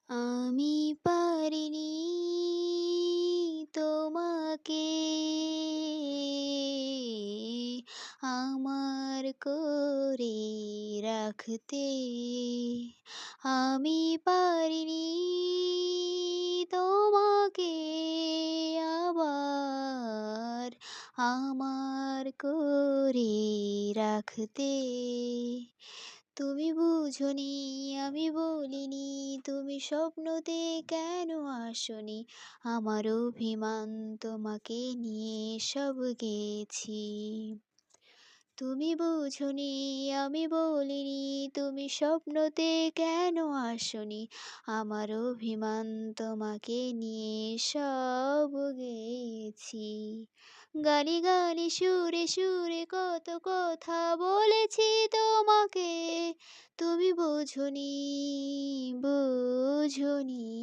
আমি পারিনি তোমাকে আমার করে রাখতে। আমি পারিনি তোমাকে আবার আমার করে রাখতে। তুমি বুঝনি আমি বলিনি, তুমি স্বপ্নতে কেন আসনি? আমার অভিমান তোমাকে নিয়ে সব গেছি। তুমি বুঝনি আমি বলিনি, তুমি স্বপ্নতে কেন আসনি? আমার অভিমান তোমাকে নিয়ে সব গেছি। গানে গানে সুরে সুরে কত কথা বলেছি তোমাকে, তুমি বোঝনি, বোঝনি।